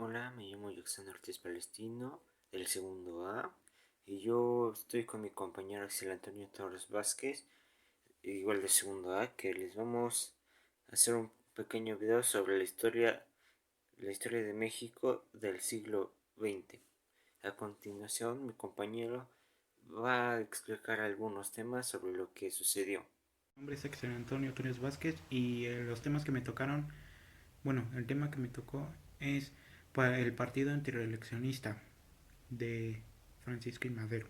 Hola, me llamo Yuxan Ortiz Palestino, del segundo A, y yo estoy con mi compañero Axel Antonio Torres Vázquez, igual del segundo A, que les vamos a hacer un pequeño video sobre la historia de México del siglo XX. A continuación, mi compañero va a explicar algunos temas sobre lo que sucedió. Mi nombre es Axel Antonio Torres Vázquez y los temas que me tocaron, el tema que me tocó es para el partido antireeleccionista de Francisco y Madero.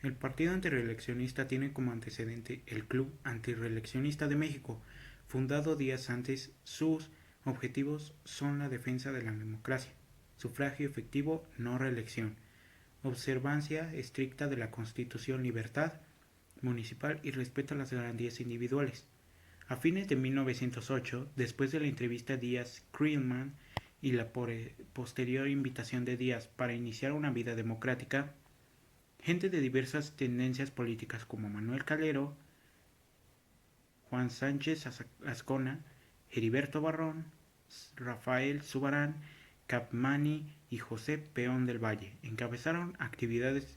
El partido antireeleccionista tiene como antecedente el Club Antireeleccionista de México, fundado días antes. Sus objetivos son la defensa de la democracia, sufragio efectivo, no reelección, observancia estricta de la Constitución, libertad municipal y respeto a las garantías individuales. A fines de 1908, después de la entrevista Díaz-Creelman y la posterior invitación de Díaz para iniciar una vida democrática, gente de diversas tendencias políticas como Manuel Calero, Juan Sánchez Ascona, Heriberto Barrón, Rafael Subarán, Capmany y José Peón del Valle encabezaron actividades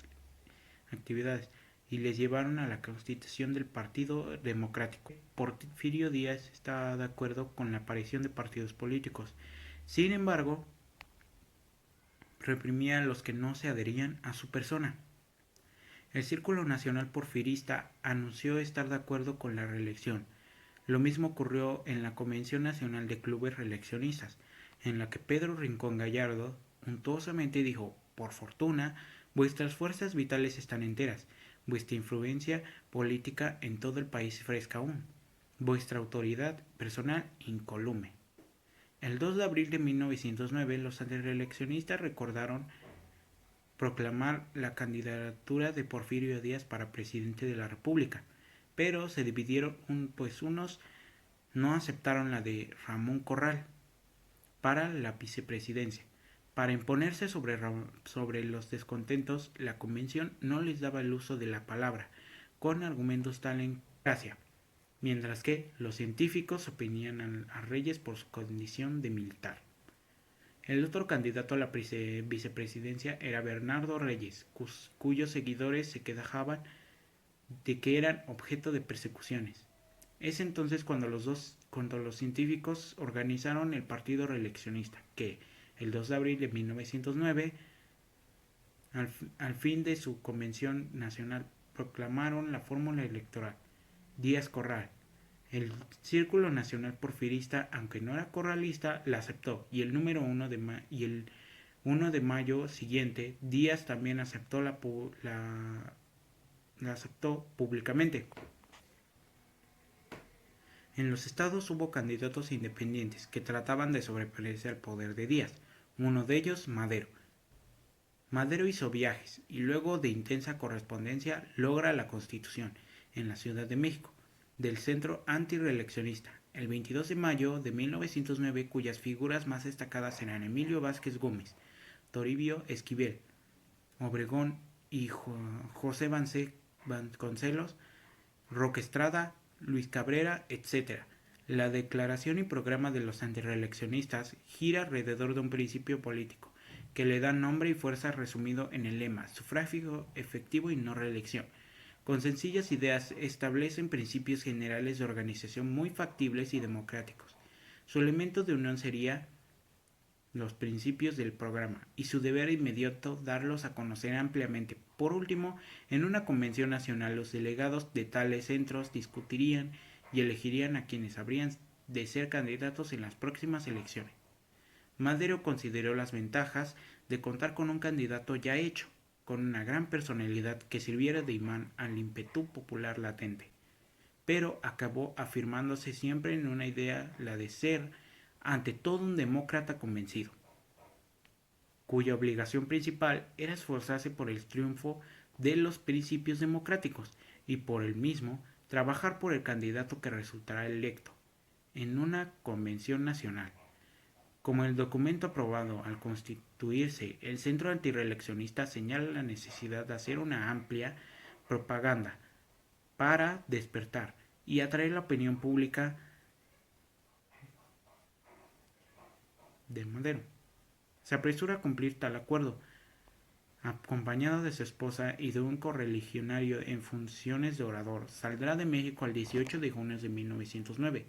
y les llevaron a la constitución del Partido Democrático. Porfirio Díaz está de acuerdo con la aparición de partidos políticos. Sin embargo, reprimía a los que no se adherían a su persona. El Círculo Nacional Porfirista anunció estar de acuerdo con la reelección. Lo mismo ocurrió en la Convención Nacional de Clubes Reeleccionistas, en la que Pedro Rincón Gallardo untuosamente dijo: por fortuna, vuestras fuerzas vitales están enteras, vuestra influencia política en todo el país fresca aún, vuestra autoridad personal incolume. El 2 de abril de 1909, los antireeleccionistas recordaron proclamar la candidatura de Porfirio Díaz para presidente de la República, pero se dividieron, pues unos no aceptaron la de Ramón Corral para la vicepresidencia. Para imponerse sobre los descontentos, la convención no les daba el uso de la palabra, con argumentos tal en gracia, mientras que los científicos oponían a Reyes por su condición de militar. El otro candidato a la vicepresidencia era Bernardo Reyes, cuyos seguidores se quejaban de que eran objeto de persecuciones. Es entonces cuando los científicos organizaron el Partido Reeleccionista, que el 2 de abril de 1909, al fin de su convención nacional, proclamaron la fórmula electoral Díaz-Corral. El Círculo Nacional Porfirista, aunque no era corralista, la aceptó, y el número 1 de mayo siguiente, Díaz también la aceptó públicamente. En los estados hubo candidatos independientes que trataban de sobreponerse al poder de Díaz, uno de ellos Madero. Madero hizo viajes y luego de intensa correspondencia logra la constitución en la Ciudad de México del Centro Antireeleccionista el 22 de mayo de 1909, cuyas figuras más destacadas eran Emilio Vázquez Gómez, Toribio Esquivel, Obregón y José Vasconcelos, Roque Estrada, Luis Cabrera, etc. La declaración y programa de los antireeleccionistas gira alrededor de un principio político que le da nombre y fuerza resumido en el lema sufragio efectivo y no reelección. Con sencillas ideas establecen principios generales de organización muy factibles y democráticos. Su elemento de unión sería los principios del programa y su deber inmediato darlos a conocer ampliamente. Por último, en una convención nacional los delegados de tales centros discutirían y elegirían a quienes habrían de ser candidatos en las próximas elecciones. Madero consideró las ventajas de contar con un candidato ya hecho, con una gran personalidad que sirviera de imán al ímpetu popular latente, pero acabó afirmándose siempre en una idea, la de ser ante todo un demócrata convencido, cuya obligación principal era esforzarse por el triunfo de los principios democráticos y por el mismo trabajar por el candidato que resultará electo en una convención nacional. Como el documento aprobado al constituirse, el Centro Antireeleccionista señala la necesidad de hacer una amplia propaganda para despertar y atraer la opinión pública de Madero. Se apresura a cumplir tal acuerdo, acompañado de su esposa y de un correligionario en funciones de orador. Saldrá de México el 18 de junio de 1909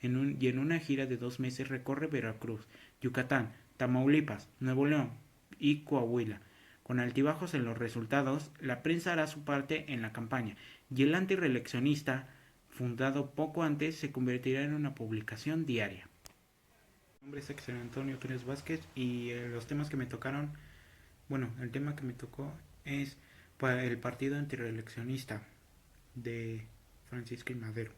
y en una gira de 2 meses recorre Veracruz, Yucatán, Tamaulipas, Nuevo León y Coahuila. Con altibajos en los resultados, la prensa hará su parte en la campaña y el antireeleccionista, fundado poco antes, se convertirá en una publicación diaria. Mi nombre es Axel Antonio Túnez Vázquez y los temas que me tocaron, bueno, el tema que me tocó es para el partido antireeleccionista de Francisco y Madero.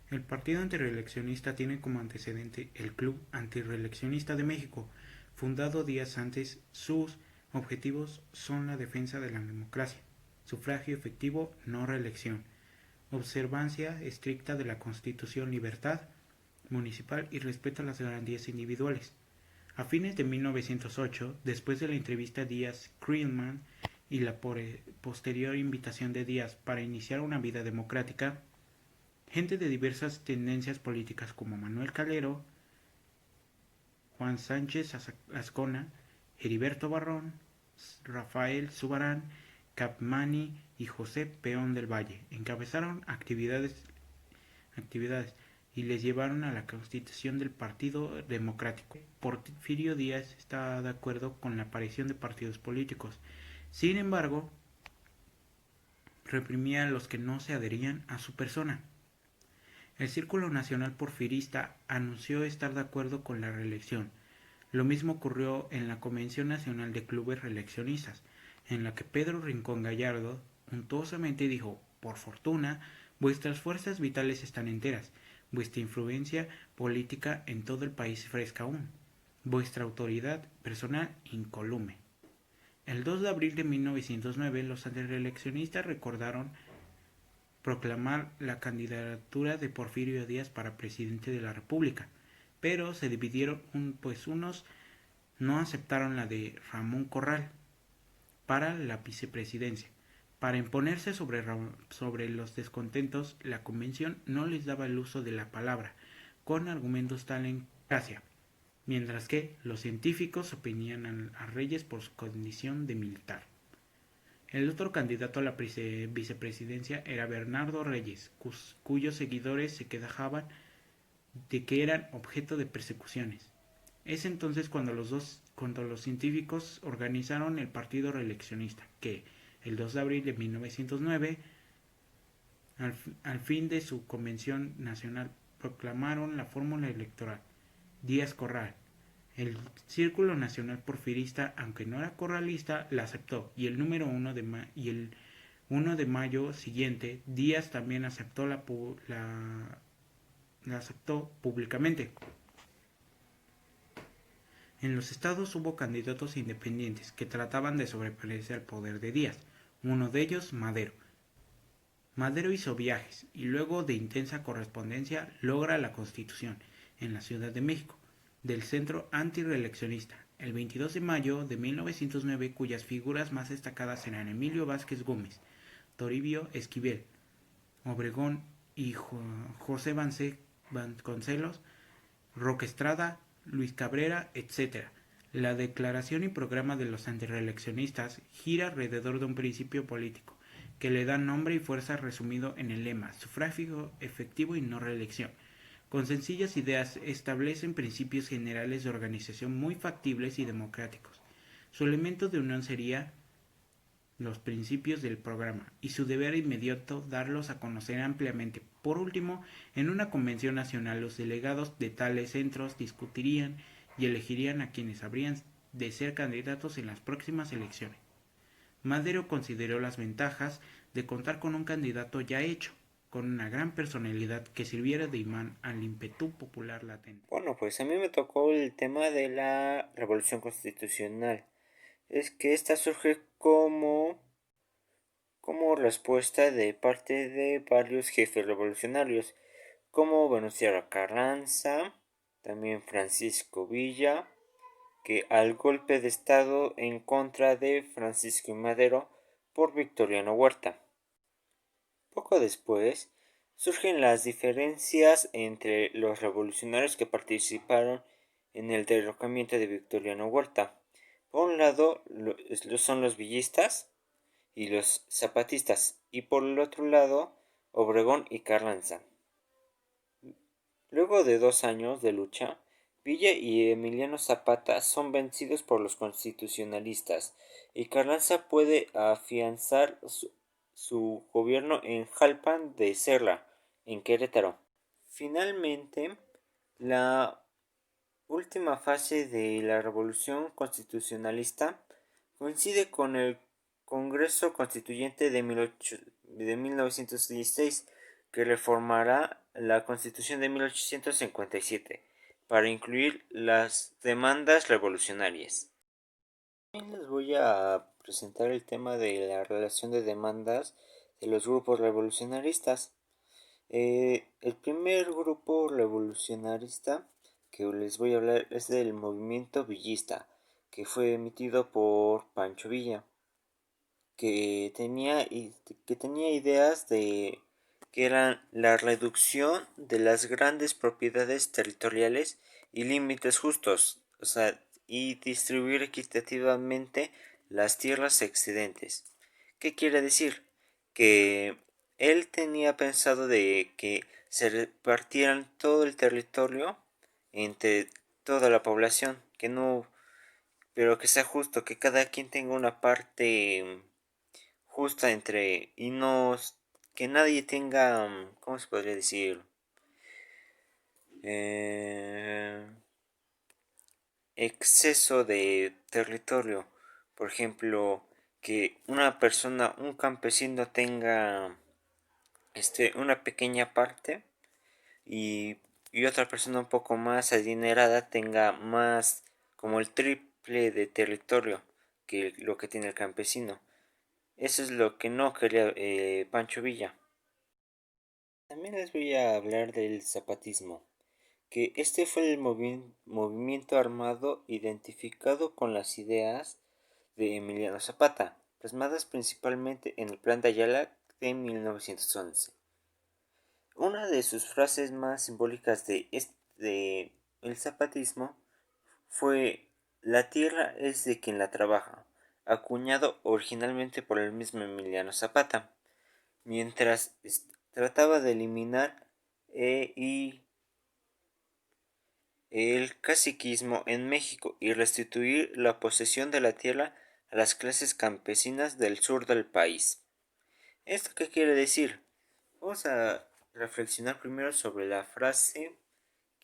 El partido antireeleccionista tiene como antecedente el Club Antireeleccionista de México, fundado días antes. Sus objetivos son la defensa de la democracia, sufragio efectivo, no reelección, observancia estricta de la Constitución, libertad municipal y respeto a las garantías individuales. A fines de 1908, después de la entrevista a Díaz-Creelman y la posterior invitación de Díaz para iniciar una vida democrática, gente de diversas tendencias políticas como Manuel Calero, Juan Sánchez Ascona, Heriberto Barrón, Rafael Subarán, Capmany y José Peón del Valle encabezaron actividades y les llevaron a la constitución del Partido Democrático. Porfirio Díaz está de acuerdo con la aparición de partidos políticos. Sin embargo, reprimía a los que no se adherían a su persona. El Círculo Nacional Porfirista anunció estar de acuerdo con la reelección. Lo mismo ocurrió en la Convención Nacional de Clubes Reeleccionistas, en la que Pedro Rincón Gallardo untuosamente dijo: por fortuna, vuestras fuerzas vitales están enteras, vuestra influencia política en todo el país fresca aún, vuestra autoridad personal incolume. El 2 de abril de 1909, los antireeleccionistas recordaron proclamar la candidatura de Porfirio Díaz para presidente de la República, pero se dividieron, pues unos no aceptaron la de Ramón Corral para la vicepresidencia. Para imponerse sobre los descontentos, la convención no les daba el uso de la palabra, con argumentos tal en gracia, mientras que los científicos oponían a Reyes por su condición de militar. El otro candidato a la vicepresidencia era Bernardo Reyes, cuyos seguidores se quejaban de que eran objeto de persecuciones. Es entonces cuando los científicos organizaron el Partido Reeleccionista, que el 2 de abril de 1909, al fin de su convención nacional, proclamaron la fórmula electoral Díaz-Corral. El Círculo Nacional Porfirista, aunque no era corralista, la aceptó, y el 1 de mayo siguiente, Díaz también aceptó la aceptó públicamente. En los estados hubo candidatos independientes que trataban de sobreponerse al poder de Díaz, uno de ellos Madero. Madero hizo viajes y luego de intensa correspondencia logra la constitución en la Ciudad de México del Centro Antireeleccionista el 22 de mayo de 1909, cuyas figuras más destacadas eran Emilio Vázquez Gómez, Toribio Esquivel, Obregón y José Vasconcelos, Roque Estrada, Luis Cabrera, etc. La declaración y programa de los antireeleccionistas gira alrededor de un principio político que le da nombre y fuerza resumido en el lema sufragio efectivo y no reelección. Con sencillas ideas establecen principios generales de organización muy factibles y democráticos. Su elemento de unión sería los principios del programa y su deber inmediato darlos a conocer ampliamente. Por último, en una convención nacional los delegados de tales centros discutirían y elegirían a quienes habrían de ser candidatos en las próximas elecciones. Madero consideró las ventajas de contar con un candidato ya hecho, con una gran personalidad que sirviera de imán al ímpetu popular latente. Bueno, pues a mí me tocó el tema de la revolución constitucional. Es que esta surge como respuesta de parte de varios jefes revolucionarios, como Venustiano Carranza, también Francisco Villa, que al golpe de estado en contra de Francisco y Madero por Victoriano Huerta. Poco después surgen las diferencias entre los revolucionarios que participaron en el derrocamiento de Victoriano Huerta. Por un lado son los villistas y los zapatistas, y por el otro lado Obregón y Carranza. Luego de 2 años de lucha, Villa y Emiliano Zapata son vencidos por los constitucionalistas y Carranza puede afianzar su gobierno en Jalpan de Serra, en Querétaro. Finalmente, la última fase de la Revolución Constitucionalista coincide con el Congreso Constituyente de 1916, que reformará la Constitución de 1857 para incluir las demandas revolucionarias. También les voy a presentar el tema de la relación de demandas de los grupos revolucionaristas. El primer grupo revolucionarista que les voy a hablar es del movimiento villista, que fue emitido por Pancho Villa, que tenía ideas de que eran la reducción de las grandes propiedades territoriales y límites justos, o sea, y distribuir equitativamente las tierras excedentes. ¿Qué quiere decir? Que él tenía pensado de que se repartieran todo el territorio entre toda la población, que no, pero que sea justo, que cada quien tenga una parte justa entre y no que nadie tenga, ¿cómo se podría decir? Eh, Exceso de territorio. Por ejemplo, que una persona, un campesino tenga una pequeña parte y, y otra persona un poco más adinerada tenga más, como el triple de territorio que lo que tiene el campesino. Eso es lo que no quería Pancho Villa. También les voy a hablar del zapatismo, que este fue el movimiento armado identificado con las ideas de Emiliano Zapata, plasmadas principalmente en el Plan de Ayala de 1911. Una de sus frases más simbólicas de el zapatismo fue "La tierra es de quien la trabaja", acuñado originalmente por el mismo Emiliano Zapata, mientras trataba de eliminar y el caciquismo en México y restituir la posesión de la tierra a las clases campesinas del sur del país. ¿Esto qué quiere decir? Vamos a reflexionar primero sobre la frase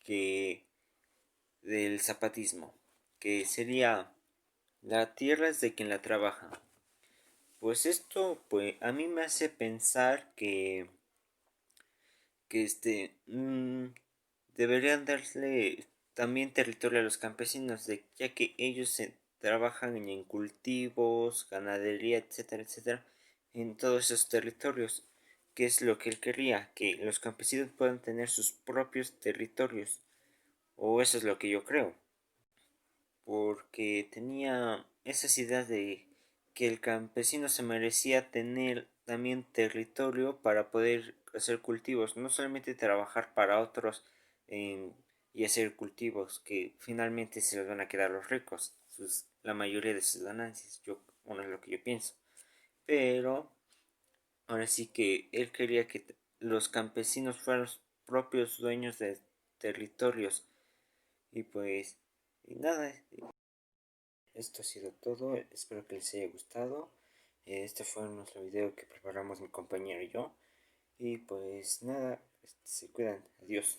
que del zapatismo, que sería "la tierra es de quien la trabaja". Pues esto pues a mí me hace pensar que deberían darle también territorio a los campesinos, ya que ellos trabajan en cultivos, ganadería, etcétera, etcétera, en todos esos territorios. ¿Qué es lo que él quería? Que los campesinos puedan tener sus propios territorios. O eso es lo que yo creo. Porque tenía esas ideas de que el campesino se merecía tener también territorio para poder hacer cultivos, no solamente trabajar para otros y hacer cultivos que finalmente se los van a quedar los ricos, la mayoría de sus ganancias, bueno, es lo que yo pienso. Pero ahora sí que él quería que los campesinos fueran los propios dueños de territorios y pues y nada, esto ha sido todo, espero que les haya gustado. Este fue nuestro video que preparamos mi compañero y yo. Y pues nada, se cuidan, adiós.